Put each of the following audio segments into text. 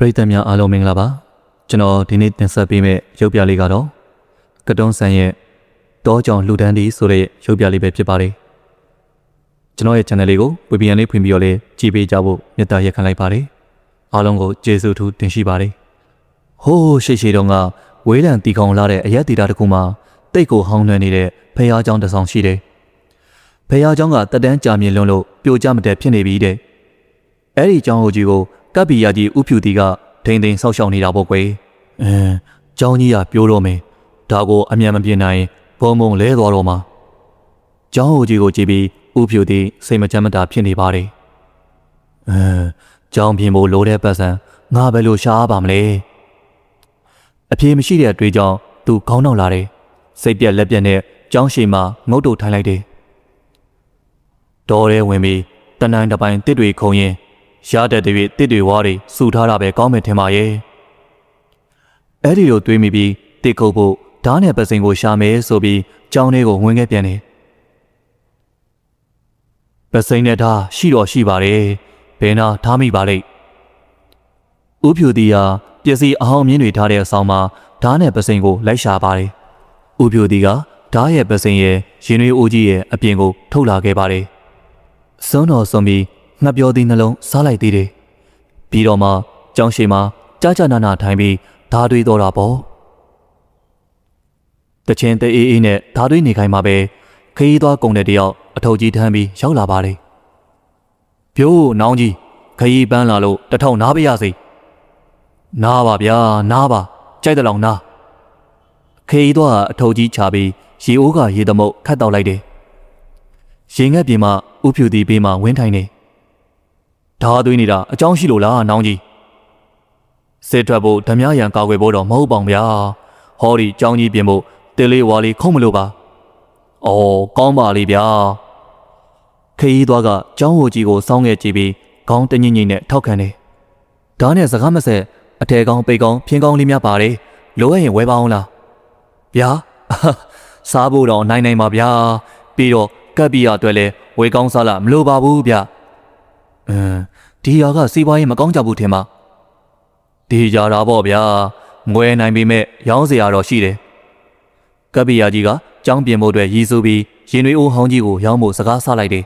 ပရိသတ်များအားလုံးမင်္ဂလာပါကျွန်တော်ဒီနေ့တင်ဆက်ပေးမယ့်ရုပ်ပြလေးကတော့ကတွန်းဆန်ရဲ့တောကြောင်လှူဒန်းသည်ဆိုတဲ့ရုပ်ပြလေးပဲဖြစ်ပါတယ်ကျွန်တော်ရဲ့ channel လေးကို VPN လေးဖွင့်ပြီးတော့လေးကြည့်ပေးကြဖို့မေတ္တာရက်ခံလိုက်ပါတယ်အားလုံးကိုကျေးဇူးထူးတင်ရှိပါတယ်ဟိုးရှိတုန်းကဝေးလံတီကောင်လာတဲ့အရက်တီတာတစ်ခုမှာတိတ်ကိုဟောင်းနှွမ်းနေတဲ့ဖះเจ้าတစ်ဆောင်ရှိတယ်ဖះเจ้าကတက်တန်းကြာမြင့်လွန်းလို့ပြိုကျမတက်ဖြစ်နေပြီတဲ့အဲ့ဒီเจ้าဟိုကြီးကိုကပ်ပီယာကြီးဥဖြူတီကထိန်ထိန်ဆောက်ရှောက်နေတာပေါ့ကွယ်เจ้าကြီးကပြိုးတော့မယ်ဒါကိုအမြန်မပြေနိုင်ဘုံဘုံလဲသွားတော့မှာเจ้าဟိုကြီးကိုကြည့်ပြီးဥဖြူတီစိတ်မချမ်းမသာဖြစ်နေပါတယ်เจ้าပြင်ဖို့လိုတဲ့ပတ်စံငါဘယ်လိုရှားပါမလဲအပြေမရှိတဲ့အတွေ့အကြုံသူခေါင်းနှောက်လာတယ်စိတ်ပြက်လက်ပြက်နဲ့เจ้าရှိမှငုတ်တုတ်ထိုင်လိုက်တယ်တော်ရဲဝင်ပြီးတနန်းတစ်ပိုင်းတစ်တွေခုံရင်ရတဲ့တွေတစ်တွေဝါးတွေစူထားတာပဲကောင်းမယ်ထင်ပါရဲ့အဲ့ဒီလိုတွေးမိပြီးတစ်ခုတ်ဖို့ဓာတ်နဲ့ပစိန်ကိုရှာမယ်ဆိုပြီးကြောင်းလေးကိုဝင်ခဲ့ပြန်တယ်ပစိန်နဲ့ဓာတ်ရှိတော့ရှိပါတယ်ဘယ်နာထားမိပါလိမ့်ဥဖြူတီဟာပစ္စည်းအဟောင်းမြင်းတွေထားတဲ့အဆောင်မှာဓာတ်နဲ့ပစိန်ကိုလိုက်ရှာပါတယ်ဥဖြူတီကဓာတ်ရဲ့ပစိန်ရဲ့ရင်ရွေးအိုးကြီးရဲ့အပြင်ကိုထုတ်လာခဲ့ပါတယ်စွန်းတော်စွန်ပြီးငှက်ပြောသည့်နှလုံးစားလိုက်သေးတယ်ပြီးတော့မှကြောင်းရှိမှာကြာနာနာထိုင်ပြီးဓာတွေးတော့တာပေါ့တချင်းတအေးအေးနဲ့ဓာတွေးနေခိုင်းမှာပဲခရီးသွားကုန်တဲ့တယောက်အထုပ်ကြီးထမ်းပြီးရောက်လာပါတယ်ပြိုးနောင်ကြီးခရီးပန်းလာလို့တထောင်နားပါရစေနားပါဗျာနားပါကြိုက်တဲ့လောင်နားခရီးသွားအထုပ်ကြီးချပြီးရေအိုးကရေသမုတ်ခတ်တောက်လိုက်တယ်ရေငက်ပြင်မှာဥဖြူတီဘေးမှာဝင်းထိုင်နေဓာသွေးနေတာအကြောင်းရှိလို့လားနောင်ကြီးစစ်ထွက်ဖို့ဓမြရန်ကာကွယ်ဖို့တော့မဟုတ်ပါဘူးဗျာဟောဒီကြောင်းကြီးပြင်ဖို့တေလေးဝါလေးခုံးမလို့ပါအော်ကောင်းပါလေဗျာခရီးသွားကကြောင်းဟိုကြီးကိုစောင်းခဲ့ကြည့်ပြီးခေါင်းတညင်ညင်နဲ့ထောက်ခံတယ်ဓာနဲ့စကားမဆက်အထယ်ကောင်းပိတ်ကောင်းဖြင်းကောင်းလေးများပါတယ်လိုရရင်ဝဲပါအောင်လားဗျာစားဖို့တော့နိုင်ပါဗျာပြီးတော့ကပ်ပြီးရအတွက်လဲဝေကောင်းစားလာမလိုပါဘူးဗျဒီရာကစီးပွားရေးမကောင်းကြဘူးထင်ပါဒီကြတာပေါ့ဗျာငွေနိုင်ပေမဲ့ရောင်းစရာတော့ရှိတယ်ကပ်ပြီးရကြီးကကြောင်းပြင်ဖို့အတွက်ရည်စူးပြီးရင်ွေးအိုးဟောင်းကြီးကိုရောင်းဖို့စကားဆလိုက်တယ်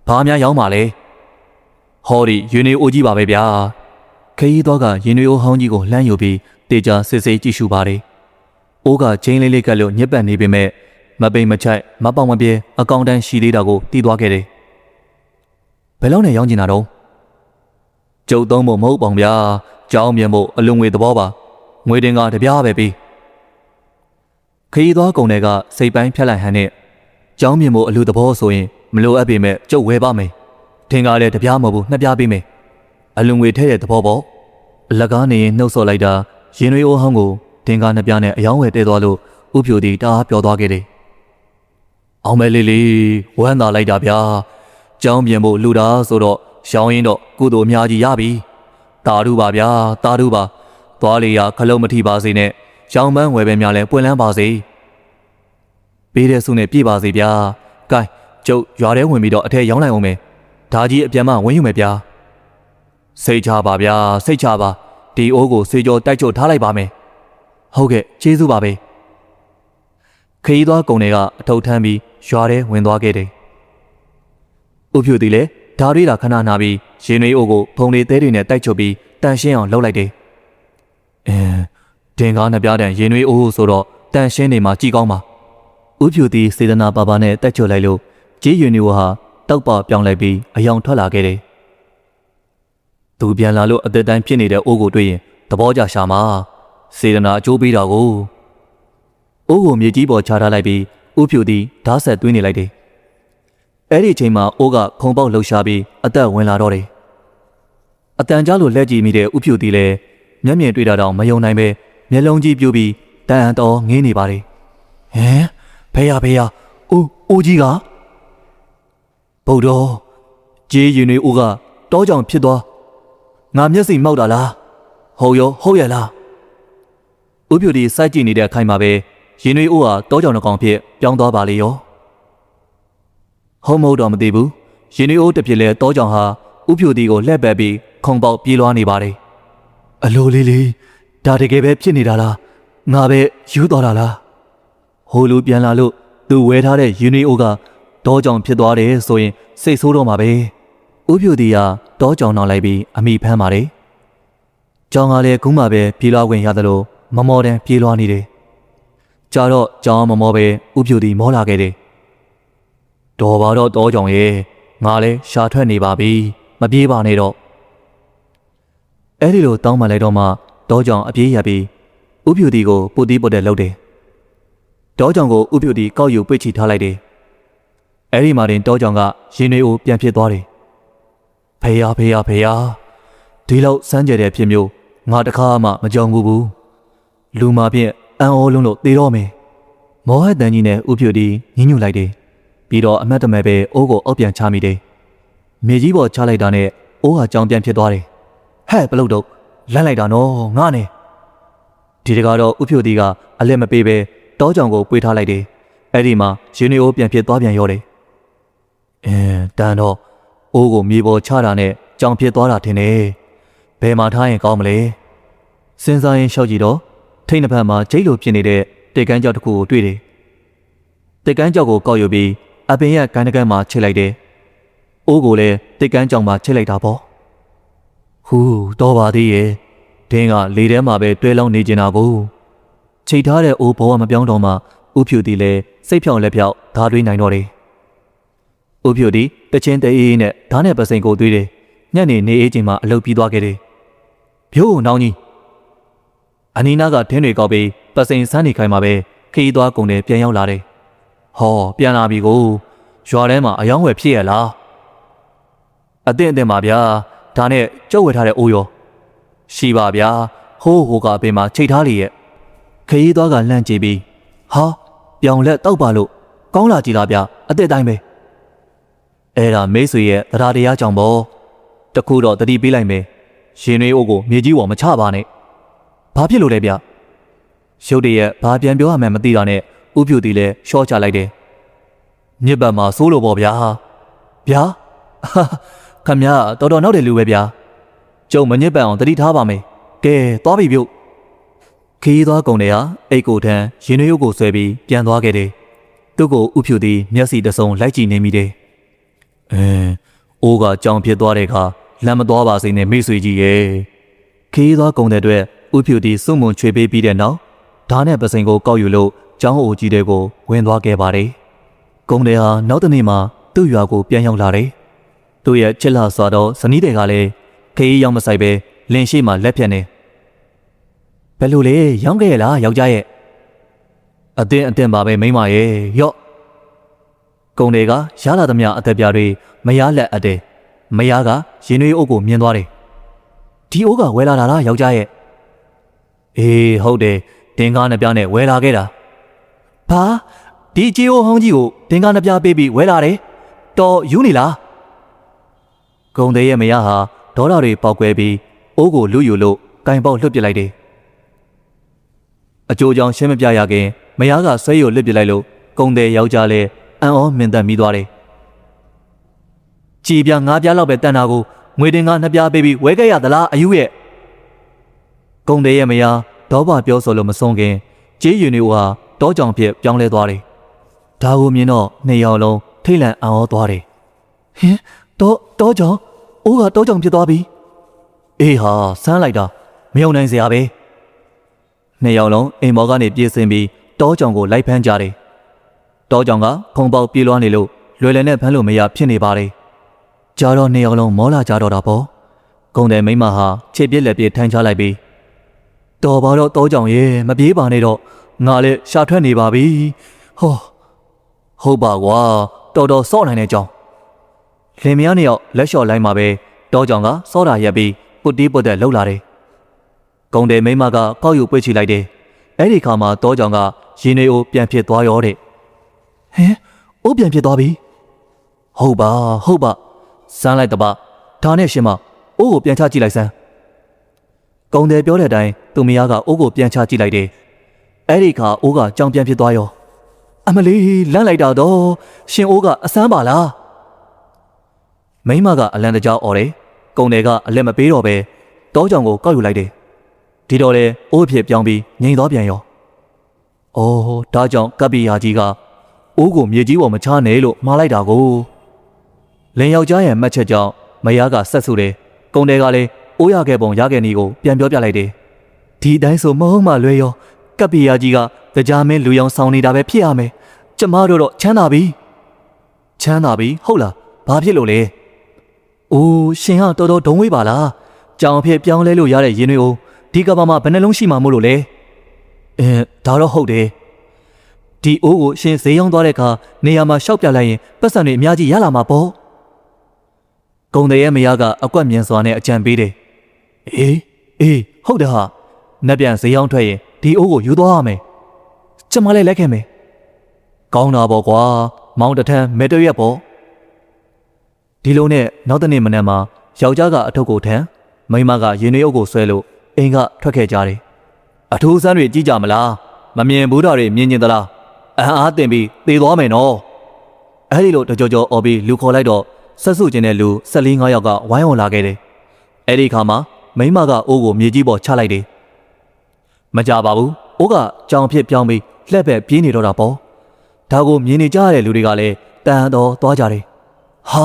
ဘာများရောင်းပါလဲဟောဒီရင်ွေးအိုးကြီးပါပဲဗျာခရီးသွားကရင်ွေးအိုးဟောင်းကြီးကိုလှမ်းယူပြီးတေချာစစ်စစ်ကြည့်ရှုပါတယ်အိုးကချင်းလေးလေးကပ်လို့ညက်ပတ်နေပေမဲ့မပိန်မချိုက်မပေါင်မပြဲအကောင့်တန်းရှိသေးတာကိုတီးသွားခဲ့တယ်ဘယ်လောက်နဲ့ရောင်းကျင်တာတော့ကျုပ်သုံးဖို့မဟုတ်ပါဘူးဗျာကြောင်းမြန်ဖို့အလွန်ငွေသဘောပါငွေတင်ကတပြားပဲပြီးခရီးသွားကုန်တွေကစိတ်ပိုင်းဖြတ်လိုက်ဟန်နဲ့ကြောင်းမြန်ဖို့အလူသဘောဆိုရင်မလိုအပ်ပေမဲ့ကျုပ်ဝယ်ပါမယ်ထင်ကားလည်းတပြားမဟုတ်ဘူးနှစ်ပြားပေးမယ်အလွန်ငွေထဲတဲ့သဘောပေါ့အလကားနေရင်နှုတ်ဆော်လိုက်တာရင်ရွေးအိုးဟောင်းကိုထင်ကားနှစ်ပြားနဲ့အယောင်းဝယ်တဲသွားလို့ဥဖြူတီတအားပျော်သွားခဲ့တယ်အောင်မဲလေးလေးဝမ်းသာလိုက်တာဗျာကြောင်းပြင်ဖို့လူတာဆိုတော့ရှောင်းရင်တော့ကုသိုလ်အများကြီးရပြီတာဓုပါဗျာတာဓုပါသွားလေရခလုံးမထိပါစေနဲ့ရောင်ပန်းဝယ်ပဲများလဲပွင့်လန်းပါစေပေးတဲ့စုနဲ့ပြည့်ပါစေဗျာကဲကျုပ်ရွာထဲဝင်ပြီးတော့အထက်ရောင်းလိုက်အောင်မယ်ဒါကြီးအပြန်မှဝင်ယူမယ်ဗျာစိတ်ချပါဗျာစိတ်ချပါဒီအိုးကိုစေကြောတိုက်ချို့ထားလိုက်ပါမယ်ဟုတ်ကဲ့ကျေးဇူးပါပဲခရီးသွားကုန်တွေကအထုပ်ထမ်းပြီးရွာထဲဝင်သွားခဲ့တယ်ဥဖြူတီလည်းဓာရီတာခဏနာပြီးရင်ရွေးအိုးကိုဖုံလေးသေးတွေနဲ့တိုက်ချုပ်ပြီးတန်ရှင်းအောင်လှုပ်လိုက်တယ်တင်ကားနှစ်ပြားတန်ရင်ရွေးအိုးဆိုတော့တန်ရှင်းနေမှာကြည်ကောင်းပါဥဖြူတီစေတနာပါပါနဲ့တိုက်ချုပ်လိုက်လို့ကြေးရင်ရွေးဟာတောက်ပပြောင်းလိုက်ပြီးအယောင်ထွက်လာခဲ့တယ်သူပြန်လာလို့အသက်တိုင်းဖြစ်နေတဲ့အိုးကိုတွေ့ရင်သဘောကျရှာမှာစေတနာအကျိုးပေးတာကိုအိုးကိုမြေကြီးပေါ်ချထားလိုက်ပြီးဥဖြူတီဓာတ်ဆက်သွင်းနေလိုက်တယ်အဲ့ဒီအချိန်မှာအိုးကခုံပေါက်လှုပ်ရှားပြီးအသက်ဝင်လာတော့တယ်အတန်ကြားလို့လက်ကြည့်မိတဲ့ဥဖြူတီလည်းမျက်မြင်တွေ့တာတော့မယုံနိုင်ပဲမျက်လုံးကြီးပြိုးပြီးတန်တော်ငင်းနေပါတယ်ဖေးရအိုးကြီးကဗုဒ္ဓကြေးရင်တွေအိုးကတောကြောင်ဖြစ်သွားငါမျက်စိမောက်တာလားဟုတ်ရလားဥဖြူတီစိုက်ကြည့်နေတဲ့အခိုင်မှာပဲရင်တွေအိုးဟာတောကြောင်တစ်ကောင်ဖြစ်ပြောင်းသွားပါလေရောဟုတ်မဟုတ်တော့မသိဘူးရင်တွေအိုးတစ်ဖြစ်လဲတောကြောင်ဟာဥဖြူတီကိုလှည့်ပတ်ပြီးခုံပေါက်ပြေးလွှားနေပါတယ် အလိုလေးဒါတကယ်ပဲဖြစ်နေတာလားငါပဲယူသွားတာလားဟိုလူပြန်လာလို့သူဝဲထားတဲ့ယူနီအိုကတောကြောင်ဖြစ်သွားတယ်ဆိုရင်စိတ်ဆိုးတော့မှာပဲဥပြူတီကတောကြောင်နောက်လိုက်ပြီးအမိဖမ်းပါတယ်ကြောင်ကလည်းခုမှပဲပြေးလွှားခွင့်ရတယ်လို့မမော်တန်ပြေးလွှားနေတယ်ကြာတော့ကြောင်မမော်ပဲဥပြူတီမောလာခဲ့တယ်တော်ပါတော့တောကြောင်ရဲ့ငါလည်းရှာထွက်နေပါပြီမပြေးပါနဲ့တော့အဲ့ဒီလိုတောင်းပန်လိုက်တော့မှတောကြောင်အပြေးရပြီးဥပြူတီကိုပုတ်တီးပုတ်တဲ့လှုပ်တယ်တောကြောင်ကိုဥပြူတီကောက်ယူပိတ်ချီထားလိုက်တယ်အဲ့ဒီမှာတင်တောကြောင်ကရင်တွေအိုပြန်ဖြစ်သွားတယ်ဖေယာဒီလောက်စမ်းကြတဲ့ဖြစ်မျိုးငါတခါမှမကြောက်ဘူးလူမာဖြင့်အံ့ဩလုံးလို့သေတော့မယ်မောဟတန်ကြီးနဲ့ဥပြူတီညှဉ်းညူလိုက်တယ်ပြီးတော့အမတ်တမဲ့ပဲအိုးကိုအောက်ပြန်ချမိတယ်မြေကြီးပေါ်ချလိုက်တာနဲ့အိုးဟာကြောင်ပြန်ဖြစ်သွားတယ်ဟဲ့ဘလုတ်တော့လန့်လိုက်တာနော်ငါနဲ့ဒီတကားတော့ဥပြူတီကအလက်မပေးပဲတောကြောင်ကိုပွေးထားလိုက်တယ်အဲ့ဒီမှာရင်တွေအိုးပြန်ဖြစ်သွားပြန်ရောတယ်တန်တော့အိုးကိုမြေပေါ်ချတာနဲ့ကြောင်ဖြစ်သွားတာထင်တယ်ဘယ်မှာထားရင်ကောင်းမလဲစဉ်းစားရင်ရှောက်ကြည့်တော့ထိတ်နှစ်ဖက်မှာဂျိတ်လိုဖြစ်နေတဲ့တိတ်ကန်းကြောက်တစ်ခုကိုတွေ့တယ်တိတ်ကန်းကြောက်ကိုကောက်ယူပြီးအပင်ရဲ့ကန်တကန်းမှာချိတ်လိုက်တယ်အိုးကိုလည်းတိတ်ကန်းကြောင်မှာချိတ်လိုက်တာပေါ့ဟူးတော့ပါသေးရဲ့ဒင်းကလေထဲမှာပဲတွဲလောင်းနေကျင်တာကိုချိတ်ထားတဲ့အိုးဘဝမပြောင်းတော့မှဥဖြူတီလည်းစိတ်ဖြောင်းလက်ဖြောက်ဓာတွေးနိုင်တော့တယ်ဥဖြူတီတချင်းတအေးနဲ့ဓာတ်နဲ့ပစိန်ကိုသွေးတယ်ညနေနေအေးချိန်မှာအလုပ်ပြီးသွားခဲ့တယ်ဖြိုးနောင်ကြီးအနီးနားကထင်းတွေကောက်ပြီးပစိန်စမ်းနေခိုင်းမှာပဲခီးသွားကုန်တယ်ပြန်ရောက်လာတယ်ဟောပြန်လာပြီကိုရွာထဲမှာအယောင်းဝယ်ဖြစ်ရလားအတင်းပါဗျာဒါနဲ့ကြုတ်ဝယ်ထားတဲ့အိုးရောရှိပါဗျာဟိုကပင်မှာချိတ်ထားလေရဲ့ခရီးသွားကလှမ်းကြည့်ပြီးဟာပြောင်လက်တောက်ပါလို့ကောင်းလာကြည်လားဗျာအသက်တိုင်းပဲအဲ့ဒါမိတ်ဆွေရဲ့တရားတရားကြောင့်ပေါ့တခုတော့တတိပေးလိုက်မယ်ရှင်ရွေးအိုးကိုမြေကြီးပေါ်မချပါနဲ့ဘာဖြစ်လို့လဲဗျရုတ်တရက်ဘာပြန်ပြောရမှန်းမသိတာနဲ့ဥပြူတီလည်းရှော့ချလိုက်တယ်မြစ်ပတ်မှာစိုးလို့ပေါ့ဗျာခမရတော်နောက်တယ်လူပဲဗျာကျုံမညစ်ပတ်အောင်တတိထားပါမယ်ကဲသွားပြီပြုတ်ခီးသွားကုန်တယ်ဟာအိတ်ကိုထမ်းရင်ရွေးကိုဆွဲပြီးပြန်သွားခဲ့တယ်သူ့ကိုဥဖြူတီမျက်စိတစုံလိုက်ကြည့်နေမိတယ်အိုးကကြောင်ဖြစ်သွားတဲ့အခါလမ်းမသွားပါစေနဲ့မိတ်ဆွေကြီးရဲ့ခီးသွားကုန်တဲ့အတွက်ဥဖြူတီစွန့်မွန်ချွေပေးပြီးတဲ့နောက်ဓာတ်နဲ့ပစိန်ကိုကောက်ယူလို့ကျောင်းအိုကြီးတဲ့ကိုဝင်သွားခဲ့ပါတယ်ကုန်တယ်ဟာနောက်တနေ့မှသူ့ရွာကိုပြန်ရောက်လာတယ်သူ့ရဲ့ချစ်လာစွာတော့ဇနီးတွေကလည်းခီးရောက်မဆိုင်ပဲလင်ရှိမှလက်ဖြတ်နေဘယ်လိုလဲရောင်းခဲ့ရလားယောက်ျားရဲ့အတင်းပါပဲမိန်းမရဲ့ရော့ကုန်တွေကရလာသမျှအသက်ပြားတွေမရလက်အတဲ့မရကရင်ရွေးအုပ်ကိုမြင်သွားတယ်ဒီအိုးကဝဲလာတာလားယောက်ျားရဲ့အေးဟုတ်တယ်တင်ကားနှစ်ပြားနဲ့ဝဲလာခဲ့တာဘာဒီကြေးအိုးဟောင်းကြီးကိုတင်ကားနှစ်ပြားပေးပြီးဝဲလာတယ်တော်ယူနေလားကုန်တဲ့ရဲ့မရဟာဒေါ်လာတွေပေါက်ကွဲပြီးအိုးကိုလူယူလို့ကင်ပေါက်လွှတ်ပစ်လိုက်တယ်အကျိုးကြောင့်ရှင်းမပြရခင်မရကဆွဲရလွှတ်ပစ်လိုက်လို့ကုန်တဲ့ယောက်ျားလည်းအံ့ဩမင်သက်မိသွားတယ်ကြည်ပြ9ပြားလောက်ပဲတန်တာကိုငွေတင်ကား2ပြားပေးပြီးဝဲခဲ့ရသလားအယူရဲ့ကုန်တဲ့ရဲ့မရဒေါဘပြောဆိုလို့မဆုံးခင်ကြေးယူနေဦးဟာတောကြောင်ဖြစ်ပြောင်းလဲသွားတယ်ဒါကိုမြင်တော့နှစ်ယောက်လုံးထိတ်လန့်အံ့ဩသွားတယ်ဟင်တောကြောင်အိုးကတောကြောင်ဖြစ်သွားပြီအေးဟာဆန်းလိုက်တာမယုံနိုင်စရာပဲနှစ်ယောက်လုံးအိမ်မော်ကနေပြေးဆင်းပြီးတောကြောင်ကိုလိုက်ဖမ်းကြတယ်တောကြောင်ကခုံပေါက်ပြေးလွှားနေလို့လွယ်လည်နဲ့ဖမ်းလို့မရဖြစ်နေပါတယ်ကြာတော့နှစ်ယောက်လုံးမောလာကြတော့တာပေါ့ကုန်တယ်မိမဟာခြေပြက်လက်ပြထိုင်ချလိုက်ပြီးတော်ပါတော့တောကြောင်ရဲ့မပြေးပါနဲ့တော့ငါလည်းရှာထွက်နေပါပြီဟောဟုတ်ပါကွာတော်စော့နိုင်တဲ့ကြောင်လင်မယားနှစ်ယောက်လက်လျှော့လိုက်မှာပဲတောကြောင်ကစောတာရက်ပြီးပုတ်တီးပုတ်တဲ့လှုပ်လာတယ်ကုန်တယ်မိမကကောက်ယူပွေ့ချလိုက်တယ်အဲ့ဒီခါမှာတောကြောင်ကရင်တွေအိုပြန်ဖြစ်သွားရောတဲ့ဟင်အိုးပြန်ဖြစ်သွားပြီဟုတ်ပါစမ်းလိုက်တပဒါနဲ့ရှင်မအိုးကိုပြန်ချကြည့်လိုက်စမ်းကုန်တယ်ပြောတဲ့အတိုင်းသူမယားကအိုးကိုပြန်ချကြည့်လိုက်တယ်အဲ့ဒီခါအိုးကကြောင်ပြန်ဖြစ်သွားရောအမလီလန့်လိုက်တာတော့ရှင်အိုးကအစမ်းပါလားမိမကအလံတကြောအော်တယ်ကုန်တယ်ကအလက်မပေးတော့ပဲတောကြောင်ကိုကောက်ယူလိုက်တယ် ဒီတော့လေအိုးဖြစ်ပြောင်းပြီးငြိမ်သွားပြန်ရော။အော်ဒါကြောင့်ကပ္ပိယာကြီးကအိုးကိုမြေကြီးပေါ်မချနဲ့လို့မှားလိုက်တာကိုလင်ယောက်ျားရဲ့မှတ်ချက်ကြောင့်မယားကဆက်ဆူတယ်။ကုံတွေကလည်းအိုးရခဲ့ပုံရခဲ့နီကိုပြန်ပြောပြလိုက်တယ်။ဒီတိုင်းဆိုမဟုတ်မှလွဲရောကပ္ပိယာကြီးကကြားမင်းလူရောင်ဆောင်နေတာပဲဖြစ်ရမယ်။ကျမတို့တော့ချမ်းသာပြီ။ချမ်းသာပြီဟုတ်လား။ဘာဖြစ်လို့လဲ။အိုးရှင်ကတော်တော်ဒုံဝေးပါလား။ကြောင်ဖြစ်ပြောင်းလဲလို့ရတဲ့ရင်တွေကိုဒီကဘာမှာဘယ်နှလုံးရှိမှမို့လို့လဲဒါတော့ဟုတ်တယ်ဒီအိုးကိုရှင်ဈေးရောက်သွားတဲ့အခါနေရာမှာရှောက်ပြလိုက်ရင်ပတ်စံတွေအများကြီးရလာမှာပေါ့ကုံတဲ့ရဲ့မယားကအကွက်မြင်စွာနဲ့အကြံပေးတယ်အေးဟုတ်တယ်ဟာနက်ပြန်ဈေးရောက်ထွက်ရင်ဒီအိုးကိုယူသွားရမယ်ကျမလည်းလက်ခံမယ်ကောင်းတာပေါ့ကွာမောင်တထန်းမဲတရက်ပေါ့ဒီလိုနဲ့နောက်တနေ့မနက်မှာယောက်ျားကအထုပ်ကိုထမ်းမိန်းမကရင်တွေအုပ်ကိုဆွဲလို့အိမ်ကထွက်ခဲ့ကြတယ်အထူးဆန်းတွေကြည့်ကြမလားမမြင်ဘူးတာတွေမြင်ကျင်သလားအားတင်ပြီးသေသွားမယ်နော်အဲ့ဒီလိုတကြောကြောအော်ပြီးလူခေါ်လိုက်တော့ဆက်စုကျင်တဲ့လူ14-15ယောက်ကဝိုင်းဝန်းလာခဲ့တယ်အဲ့ဒီခါမှာမိန်းမကအိုးကိုမြေကြီးပေါ်ချလိုက်တယ်မကြပါဘူးအိုးကကြောင်ဖြစ်ပြောင်းပြီးလှက်ပဲပြေးနေတော့တာပေါ့ဒါကိုမြင်နေကြရတဲ့လူတွေကလည်းတန်တော်သွားကြတယ်ဟာ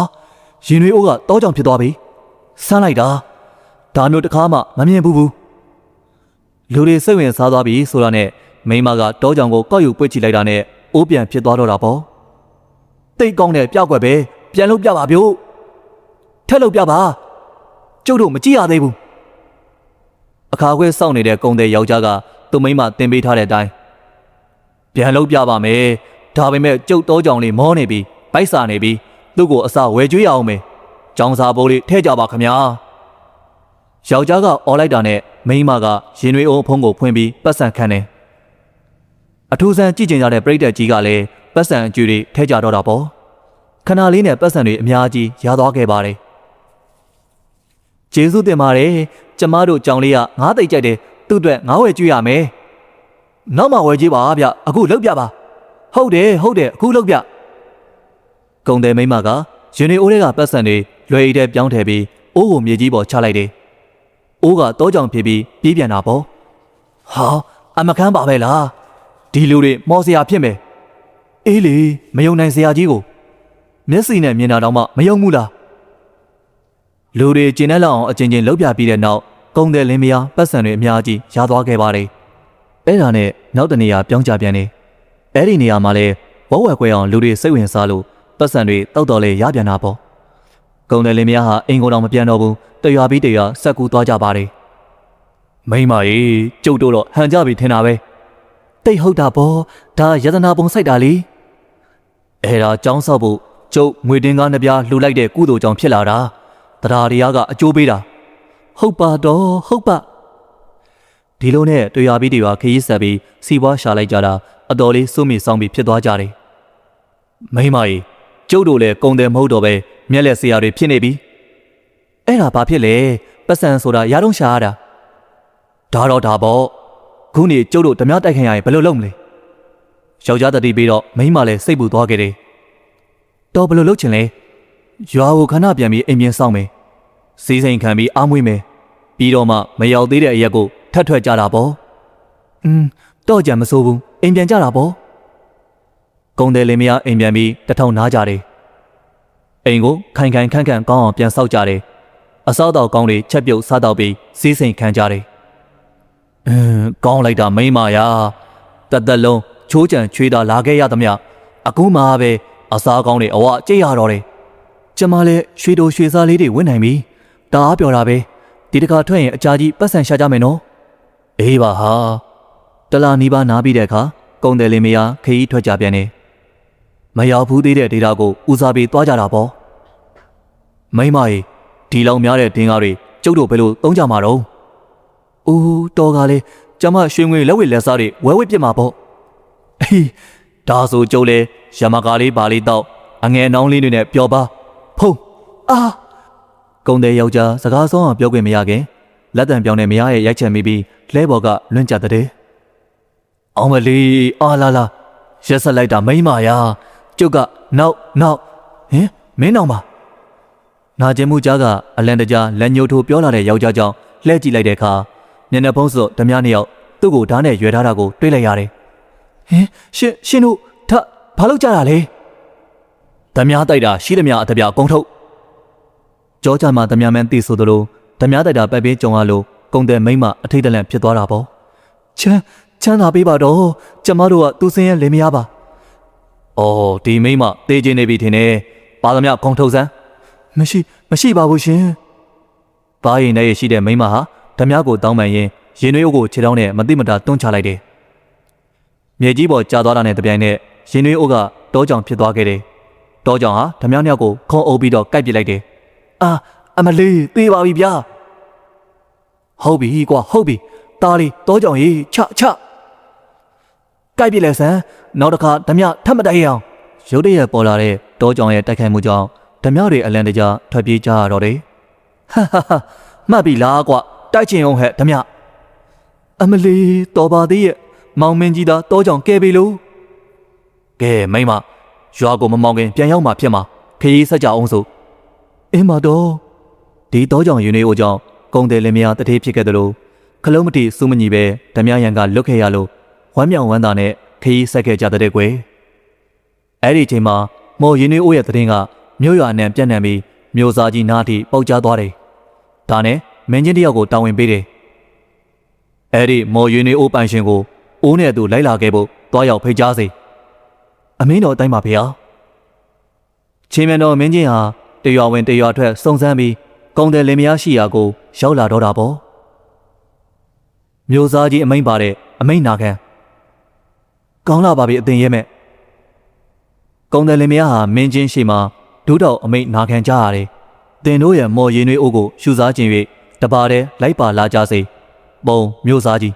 ရင်တွေအိုးကတောကြောင်ဖြစ်သွားပြီဆန်းလိုက်တာဒါမျိုးတစ်ခါမှမမြင်ဘူးလူတွေစိတ်ဝင်စားသွားပြီဆိုတာနဲ့မိမကတောကြောင်ကိုကောက်ယူပွေ့ချလိုက်တာနဲ့အိုးပြန်ဖြစ်သွားတော့တာပေါ့တိတ်ကောင်းတဲ့ပြောက်ွက်ပဲပြန်လုပ်ပြပါဗျို့ထက်လုပ်ပြပါကျုပ်တို့မကြည့်ရသေးဘူးအခါခွဲစောင့်နေတဲ့ကုံတဲ့ယောက်ျားကသူ့မိမတင်ပေးထားတဲ့အတိုင်းပြန်လုပ်ပြပါမယ်ဒါပေမဲ့ကျုပ်တောကြောင်လေးမောနေပြီပိုက်စာနေပြီသူ့ကိုအစာဝယ်ကျွေးရအောင်မယ်ကြောင်စာပိုးလေးထဲကြပါခမညာယောက်ျားကအော်လိုက်တာနဲ့မိန်းမကရင်တွေအုံဖုံးကိုဖွင့်ပြီးပတ်စံခံတယ်အထူးဆန်းကြည့်ကျင်ကြတဲ့ပရိသတ်ကြီးကလည်းပတ်စံအကျူတွေထဲကြတော့တာပေါ့ခဏလေးနဲ့ပတ်စံတွေအများကြီးရသွားခဲ့ပါတယ်ကျေးဇူးတင်ပါတယ်ကျမတို့ကြောင်လေးကငါးသိပ်ကြိုက်တယ်သူ့အတွက်ငါးဝယ်ကျွေးရမယ်နောက်မှဝယ်ကြည့်ပါဗျအခုလုပ်ပြပါဟုတ်တယ်အခုလုပ်ပြကုံတယ်မိန်းမကရင်တွေအိုးတွေကပတ်စံတွေလွယ်ရည်တဲ့ပြောင်းထည့်ပြီးအိုးကိုမြေကြီးပေါ်ချလိုက်တယ်အိုးကတောကြောင်ဖြစ်ပြီးပြေးပြန်တာပေါ့ဟာအမခန်းပါပဲလားဒီလူတွေမော်စရာဖြစ်မယ်အေးလေမယုံနိုင်စရာကြီးကိုမျက်စိနဲ့မြင်တာတော့မှမယုံဘူးလားလူတွေကျင်တဲ့လောက်အောင်အချင်းချင်းလှုပ်ပြပြီးတဲ့နောက်ကုံတယ်လင်းမယားပတ်စံတွေအများကြီးရသွားခဲ့ပါတယ်အဲ့ဒါနဲ့နောက်တနေရာပြောင်းကြပြန်တယ်အဲ့ဒီနေရာမှာလဲဝက်ဝက်ကွဲအောင်လူတွေစိတ်ဝင်စားလို့ပတ်စံတွေတောက်တော်လဲရပြန်တာပေါ့ကုံတယ်လင်းမယားဟာအိမ်ကိုယ်တော်မပြန်တော့ဘူးတရွာပြီးတရွာဆက်ကူသွားကြပါတယ်မိမကြီးကျုပ်တို့တော့ဟန်ကြပြီထင်တာပဲတိတ်ဟုတ်တာပေါ့ဒါယတနာပုံစိုက်တာလေအဲ့ဒါចောင်းဆောက်ဖို့ကျုပ်ငွေတင်းကားနှစ်ပြားလှူလိုက်တဲ့ကုသိုလ်ကြောင့်ဖြစ်လာတာတရားတရားကအကျိုးပေးတာဟုတ်ပါတော့ဟုတ်ပါဒီလိုနဲ့တရွာပြီးတရွာခရီးဆက်ပြီးစီပွားရှာလိုက်ကြတာအတော်လေးစိုးမိဆောင်ပြီးဖြစ်သွားကြတယ်မိမကြီးကျုပ်တို့လည်းကုံတယ်မဟုတ်တော့ပဲမျက်လက်ဆရာတွေဖြစ်နေပြီအဲ့ဒါဘာဖြစ်လဲပတ်စံဆိုတာရာတော့ရှာရတာဒါတော့ဒါပေါ့ခုနေကျုပ်တို့ဓမြတိုက်ခင်ရရင်ဘယ်လိုလုပ်မလဲယောက်ျားတတိပြီးတော့မိန်းမလည်းစိတ်ပူသွားခဲ့တယ်တော့ဘယ်လိုလုပ်ချင်လဲရွာကိုခဏပြန်ပြီးအိမ်ပြင်ဆောင်မယ်စီးစိမ်ခံပြီးအားမွေးမယ်ပြီးတော့မှမရောက်သေးတဲ့အရက်ကိုထပ်ထွက်ကြတာပေါ့တော့ကြံမစိုးဘူးအိမ်ပြန်ကြတာပေါ့ကုံတယ်လင်မယားအိမ်ပြန်ပြီးတထောင်နားကြတယ်အိမ်ကိုခိုင်ခန့်ကောင်းအောင်ပြန်ဆောက်ကြတယ်အစောတော်ကောင်းတွေချက်ပြုတ်စားတော့ပြီးစီးစိမ်ခံကြတယ်ကောင်းလိုက်တာမိမရာတသက်လုံးချိုးကြံချွေးတာလာခဲ့ရသမျှအခုမှပဲအစားကောင်းတွေအဝကြိတ်ရတော့တယ်ကျမလည်းရွှေတိုရွှေစားလေးတွေဝင့်နိုင်ပြီတအားပြောတာပဲဒီတခါထွက်ရင်အကြာကြီးပတ်စံရှာကြမယ်နော်အေးပါဟာတလားနီးပါးနားပြီးတဲ့အခါကုံတယ်လင်မယားခရီးထွက်ကြပြန်တယ်မရောက်ဘူးသေးတဲ့ဒေတာကိုဦးစားပေးသွားကြတာပေါ့မိမကြီးဒီလောက်များတဲ့ဒင်းကားတွေကျုပ်တို့ဘယ်လိုသုံးကြမှာတော့အိုးတော်ကလေးကျမရွှေငွေလက်ဝဲလက်စားတွေဝဲဝဲပြစ်မှာပေါ့အေးဒါဆိုကျုပ်လဲရမကားလေးပါလေးတော့အငယ်နှောင်းလေးတွေနဲ့ပျော်ပါဖုံးကုံတဲ့ယောက်ျားစကားဆုံးအောင်ပြောခွင့်မရခင်လက်တံပြောင်းတဲ့မရရဲ့ရိုက်ချက်မိပြီးလဲဘော်ကလွင့်ကြတဲ့အောင်မလေးအားလာရက်ဆက်လိုက်တာမိမရာကျုပ်ကနောက်ဟင်မင်းအောင်ပါနာကျင်မှုကြားကအလန်တကြားလက်ညှိုးထိုးပြောလာတဲ့ယောက်ျားကြောင့်လှဲ့ကြည့်လိုက်တဲ့အခါ မျက်နှာဖုံးစွပ်ဓမြနှစ်ယောက်သူ့ကိုဓာတ်နဲ့ရွယ်ထားတာကိုတွေးလိုက်ရတယ်ဟင်ရှင်တို့ဘာလုပ်ကြတာလဲဓမြတိုက်တာရှိသမျှအတပြကုန်းထုတ်ကြောကြမှာဓမြမန်းသိဆိုသလိုဓမြတိုက်တာပတ်ပေးကြုံရလို့ကုံတဲ့မိမအထိတ်တလန့်ဖြစ်သွားတာပေါ့ချမ်းသာပေးပါတော့ကျမတို့ကသူစင်းရဲ့လင်မယားပါအော်ဒီမိမတေးချင်းနေပြီထင်တယ်ပါသမျှကုန်းထုတ်စမ်းမရှိပါဘူးရှင်ဘာရင်နဲ့ရှိတဲ့မိမဟာဓမြကိုတောင်းပန်ရင်ရင်နွေးကိုခြေထောက်နဲ့မတိမတာတွန်းချလိုက်တယ်မြေကြီးပေါ်ကျသွားတာနဲ့တပြိုင်နက်ရင်နွေးအိုးကတောကြောင်ဖြစ်သွားခဲ့တယ်တောကြောင်ဟာဓမြနှစ်ယောက်ကိုခုံအုပ်ပြီးတော့ကိုက်ပစ်လိုက်တယ်အမလေးသေးပါပြီဗျာဟုတ်ပြီကွာဟုတ်ပြီတားလေးတောကြောင်ကြီးချကိုက်ပစ်လဲစမ်းနောက်တစ်ခါဓမြထပ်မတိုက်ရအောင်ရုတ်တရက်ပေါ်လာတဲ့တောကြောင်ရဲ့တိုက်ခိုက်မှုကြောင့်ဓမြတွေအလံတကြားထွက်ပြေးကြရတော့တယ်ဟာမှတ်ပြီလားကွာတိုက်ချင်အောင်ဟဲ့ဓမြအမလီတော်ပါသေးရဲ့မောင်မင်းကြီးသာတောကြောင်ကဲပြီလို့ကဲမိမရွာကိုမမောင်ခင်ပြန်ရောက်မှဖြစ်မှာခရီးဆက်ကြအောင်ဆိုအင်းမတော်ဒီတောကြောင်ယူနေအိုကြောင့်ကုံတယ်လင်မယားတထေးဖြစ်ခဲ့တယ်လို့ခလုံးမတိစူးမညီပဲဓမြရန်ကလွတ်ခဲ့ရလို့ဝမ်းမြောင်ဝမ်းသာနဲ့ခရီးဆက်ခဲ့ကြတဲ့ကွယ်အဲ့ဒီချိန်မှာမော်ယူနေအိုရဲ့တရင်ကမြို့ရွာနဲ့ပြန့်နှံ့ပြီးမြို့စားကြီးနားထိပေါက်ကြားသွားတယ်ဒါနဲ့မင်းချင်းတယောက်ကိုတာဝန်ပေးတယ်အဲ့ဒီမော်ယူနေအိုပိုင်ရှင်ကိုအိုးနဲ့သူလိုက်လာခဲ့ဖို့တွားရောက်ဖိတ်ကြားစေအမင်းတော်အတိုင်းပါဖေဟာချင်းမြန်တော်မင်းချင်းဟာတရွာဝင်တရွာထွက်စုံစမ်းပြီးကုံတယ်လင်မယားရှိရာကိုရောက်လာတော့တာပေါ့မြို့စားကြီးအမိန့်ပါတဲ့အမိန့်နာခံကောင်းလာပါပြီအတင်ရဲမဲ့ကုံတယ်လင်မယားဟာမင်းချင်းရှိမှဒုတော်အမိန့်နာခံကြရတယ်တင်တို့ရဲ့မော်ရင်တွေအိုးကိုရှူစားခြင်း၍တပါးတည်းလိုက်ပါလာကြစေပုံမြို့စားကြီး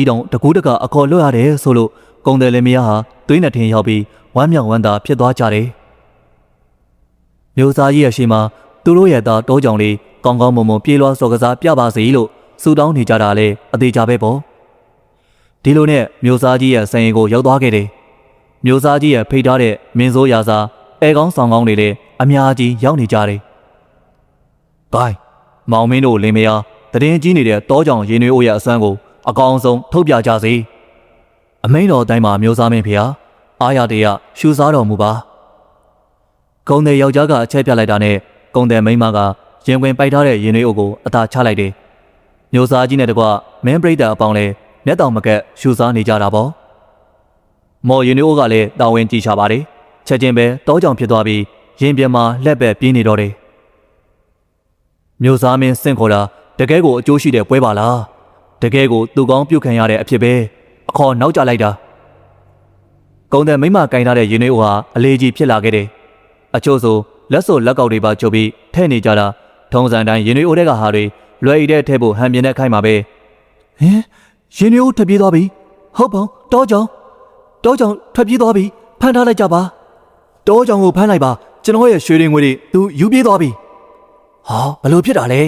တောင်တကူးတကအခေါ်လွတ်ရတယ်ဆိုလို့ကုံတယ်လင်မယားဟာသွေးနဲ့ထင်းရောက်ပြီးဝမ်းမြောက်ဝမ်းသာဖြစ်သွားကြတယ်မြို့စားကြီးရဲ့ရှေ့မှာသူတို့ရဲ့သားတောကြောင်လေးကောင်းကောင်းမွန်မွန်ပြေးလွှားစော်ကစားပြပါစေလို့ဆုတောင်းနေကြတာလေအသေးချပဲပေါ့ဒီလိုနဲ့မြို့စားကြီးရဲ့ဆိုင်ရင်ကိုရောက်သွားခဲ့တယ်မြို့စားကြီးရဲ့ဖိတ်ထားတဲ့မင်းစိုးရာစာအဲကောင်းဆောင်ကောင်းတွေလည်းအများကြီးရောက်နေကြတယ်။ဂိုင်းမောင်မင်းတို့လင်မယားတရင်ကြီးနေတဲ့တောကြောင်ရင်နွေးအိုရဲ့အစွမ်းကိုအကောင်ဆုံးထုတ်ပြကြစေ။အမိန်တော်တိုင်းမှာမျိုးစားမင်းဖေဟာအားရတဲ့ရရှူစားတော်မူပါ။ကုံတဲ့ယောက်ျားကအချက်ပြလိုက်တာနဲ့ကုံတဲ့မိန်းမကရင်ဝင်ပိုက်ထားတဲ့ရင်နွေးအိုကိုအသာချလိုက်တယ်။မျိုးစားကြီးနဲ့တကွမင်းပရိသတ်အပေါင်းလည်းမျက်တောင်မကက်ရှူစားနေကြတာပေါ့။မော်ရင်နွေးအိုကလည်းတာဝန်ကြည့်ချပါတယ်။ချက်ချင်းပဲတောကြောင်ဖြစ်သွားပြီးရင်ပြမှာလက်ပဲပြင်းနေတော့တယ်မြို့စားမင်းစင့်ခေါ်တာတကယ်ကိုအကျိုးရှိတဲ့ပွဲပါလားတကယ်ကိုသူကောင်းပြုတ်ခံရတဲ့အဖြစ်ပဲအခေါ်နောက်ကျလိုက်တာကုံတဲ့မိမကင်ထားတဲ့ရင်နွေးအိုဟာအလေးကြီးဖြစ်လာခဲ့တယ်အချို့ဆိုလက်စော်လက်ကောက်တွေပါချုပ်ပြီးထဲ့နေကြတာထုံးစံတိုင်းရင်နွေးအိုတဲ့ကဟာတွေလွယ်ရည်တဲ့ထဲဖို့ဟန်ပြင်းတဲ့ခိုင်းမှာပဲဟင်ရင်နွေးအိုထွက်ပြေးသွားပြီဟုတ်ပါတောကြောင်ထွက်ပြေးသွားပြီဖမ်းထားလိုက်ကြပါတောကြောင်ကိုဖမ်းလိုက်ပါကျွန်တော်ရဲ့ရွှေရင်ငွေတွေသူယူပြေးသွားပြီဟာဘလို့ဖြစ်တာလဲ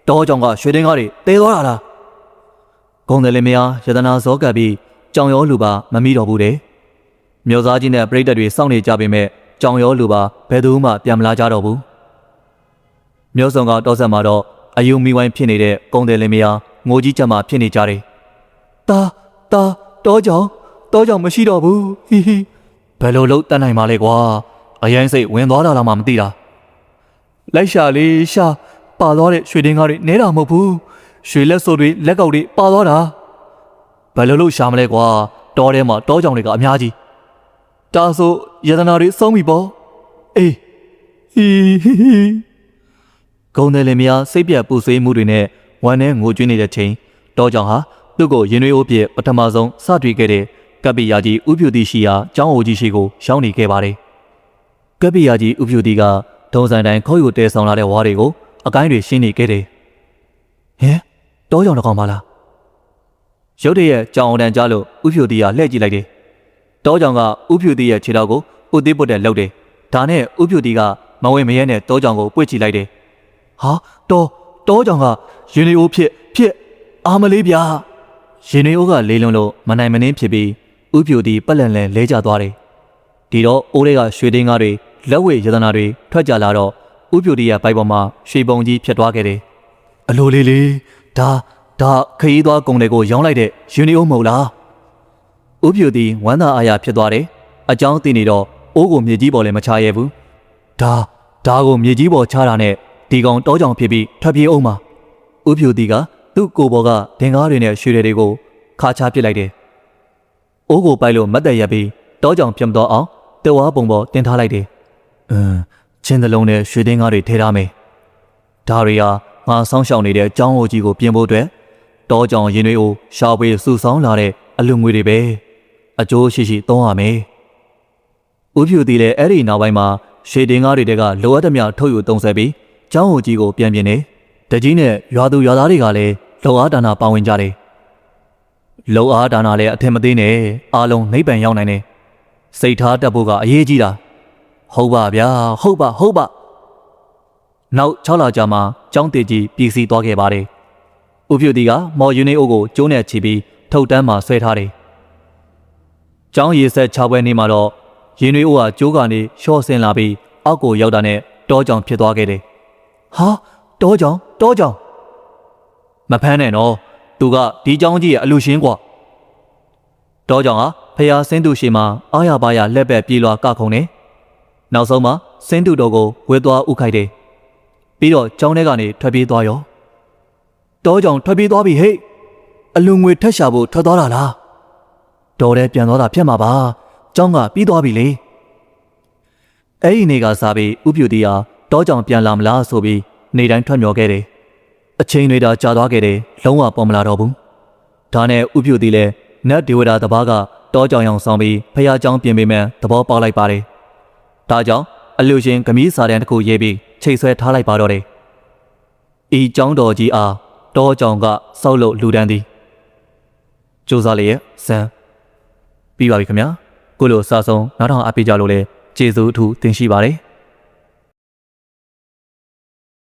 တောကြောင်ကရွှေတင်ကားတွေတဲသွားတာလားကုံတယ်လင်မယားယတနာဇောကပ်ပြီးကြောင်ရောလူပါမမိတော့ဘူးတဲ့မြို့သားကြီးနဲ့ပြိတ္တတွေစောင့်နေကြပေမဲ့ကြောင်ရောလူပါဘယ်သူမှပြန်မလာကြတော့ဘူးမြို့ဆောင်ကတောဆက်မှာတော့အယုံမီဝိုင်းဖြစ်နေတဲ့ကုံတယ်လင်မယားငိုကြီးချက်မှဖြစ်နေကြတယ်တာတောကြောင်မရှိတော့ဘူးဟီဘယ်လိုလုပ်တတ်နိုင်မှာလဲကွာအရင်စိတ်ဝင်သွားတာလားမှမသိတာလိုက်ရှာလေးရှာပါသွားတဲ့ရွှေတင်းကားတွေနဲတာမဟုတ်ဘူးရွှေလက်စိုးတွေလက်ကောက်တွေပါသွားတာဘယ်လိုလုပ်ရှာမလဲကွာတောထဲမှာတောကြောင်တွေကအများကြီးတာဆိုယတနာတွေစုံးပြီပေါ့အေးဟီကုံတယ်လင်မယားစိတ်ပြတ်ပူဆွေးမှုတွေနဲ့ဝမ်းနဲ့ငိုကြွေးနေတဲ့ချိန်တောကြောင်ဟာသူ့ကိုရင်နွေးအိုးပြပထမဆုံးစတွေ့ခဲ့တဲ့ကပ္ပိယာကြီးဥပြုတိရှိရာကျောင်းအိုကြီးရှိကိုရှောင်းနေခဲ့ပါတယ်ကပ္ပိယာကြီးဥပြုတိကဒုံဆိုင်တိုင်းခေါ်ယူတဲဆောင်လာတဲ့ဝါးတွေကိုအကိုင်းတွေရှင်းနေခဲ့တယ်ဟင်တောကြောင်တစ်ကောင်ပါလားရုတ်တရက်ကြောင်အောင်တန်ကြားလို့ဥပြုတိကလှည့်ကြည့်လိုက်တယ်တောကြောင်ကဥပြုတိရဲ့ခြေထောက်ကိုဥသေးပုတ်တဲ့လှုပ်တယ်ဒါနဲ့ဥပြုတိကမဝဲမရဲနဲ့တောကြောင်ကိုပွေ့ချလိုက်တယ်ဟာတောကြောင်ကရင်နေအိုးဖြစ်အာမလေးဗျာရင်နေအိုးကလေးလုံးလို့မနိုင်မနှင်းဖြစ်ပြီးဥပြုတိပက်လန်လဲလဲကျသွားတယ်ဒီတော့အိုးတွေကရွှေတင်းကားတွေလက်ဝဲယတနာတွေထွက်ကြလာတော့ဥပြုတိရဲ့ဘိုက်ပေါ်မှာရွှေပုံကြီးဖြစ်သွားခဲ့တယ် အလိုလေးလေးဒါခရီးသွားကုန်တွေကိုရောင်းလိုက်တဲ့ယူနီအိုမဟုတ်လားဥပြူသည်ဝမ်းသာအားရဖြစ်သွားတယ်အကြောင်းသိနေတော့အိုးကိုမြေကြီးပေါ်လည်းမချရဲဘူးဒါကိုမြေကြီးပေါ်ချတာနဲ့ဒီကောင်တောကြောင်ဖြစ်ပြီးထွက်ပြေးအောင်ပါဥပြူသည်ကသူ့ကိုယ်ပေါ်ကဒင်ကားတွေနဲ့ရွှေတွေကိုခါချပစ်လိုက်တယ်အိုးကိုပိုက်လို့မတ်တက်ရပြီးတောကြောင်ဖြစ်မတော့အောင်တဝါပုံပေါ်တင်ထားလိုက်တယ်ချင်းသလုံးနဲ့ရွှေဒင်ကားတွေထဲထားမယ်ဒါတွေဟာငါဆောင်းရှောင်နေတဲ့အကြောင်းအိုကြီးကိုပြင်ဖို့အတွက်တောကြောင်ရင်တွေကိုရှာဖွေစုဆောင်းလာတဲ့အလူငွေတွေပဲအကျိုးရှိသုံးရမယ်ဥပြူသည်လည်းအဲ့ဒီနောက်ပိုင်းမှာရွှေဒင်ကားတွေကလိုအပ်သမျှထုတ်ယူသုံးဆွဲပြီးကျောင်းအိုကြီးကိုပြန်ပြင်နေတကြီးနဲ့ရွာသူရွာသားတွေကလည်းလောအားဒါနာပါဝင်ကြတယ်လောအားဒါနာလည်းအထင်မသေးနဲ့အားလုံးနိဗ္ဗာန်ရောက်နိုင်တယ်စိတ်ထားတတ်ဖို့ကအရေးကြီးတာဟုတ်ပါဗျာဟုတ်ပါနောက်6လကြာမှကျောင်းတည်ကြီးပြည်စီသွားခဲ့ပါတယ်ဥပြူတီကမော်ယူနီအိုကိုကျိုးနဲ့ချီပြီးထုတ်တန်းမှာဆွဲထားတယ်ကျောင်းရေဆက်6ပွဲနေမှာတော့ယူနီအိုကကျိုးကနေရှော့ဆင်းလာပြီးအောက်ကိုရောက်တာနဲ့တောကြောင်ဖြစ်သွားခဲ့တယ်ဟာတောကြောင်မဖမ်းနဲ့နော်သူကဒီကျောင်းကြီးရဲ့အလူရှင်ကွာတောကြောင်ဟာဖျားစင်းသူရှိမှအားရပါရလက်ပဲပြေးလွာကခုံနေနောက်ဆုံးမှာစင်းသူတော်ကိုဝဲသွားဥခိုက်တယ်ပြီးတော့ကျောင်းထဲကနေထွက်ပြေးသွားရောတောကြောင်ထွက်ပြေးသွားပြီဟဲ့အလူငွေထက်ရှာဖို့ထွက်သွားတာလားတော်တဲ့ပြန်သွားတာဖြစ်မှာပါကျောင်းကပြီးသွားပြီလေအဲ့ဒီနေ့ကစားပြီးဥပြူတီဟာတောကြောင်ပြန်လာမလားဆိုပြီးနေတိုင်းထွက်မျောခဲ့တယ်အချိန်တွေကြာသွားခဲ့တယ်လုံးဝပေါ်မလာတော့ဘူးဒါနဲ့ဥပြူတီလည်းနတ်ဒေဝတာတပားကတောကြောင်ရောင်ဆောင်ပြီးဖះเจ้าပြင်ပေးမှန်သဘောပေါက်လိုက်ပါတယ်ဒါကြောင့်အလူရှင်ဂမီးစာတန်းတစ်ခုရေးပြီးချိတ်ဆွဲထားလိုက်ပါတော့တယ်ဤเจ้าတော်ကြီးအားတောကြောင်ကစောက်လို့လူတန်းသည်ကြိုးစားလေးရဲ့စံပြီးပါပြီခင်ဗျာကိုလိုစာဆုံးနောက်ထောင်အပေးကြလို့လဲကျေးဇူးအထူးတင်ရှိပါတယ်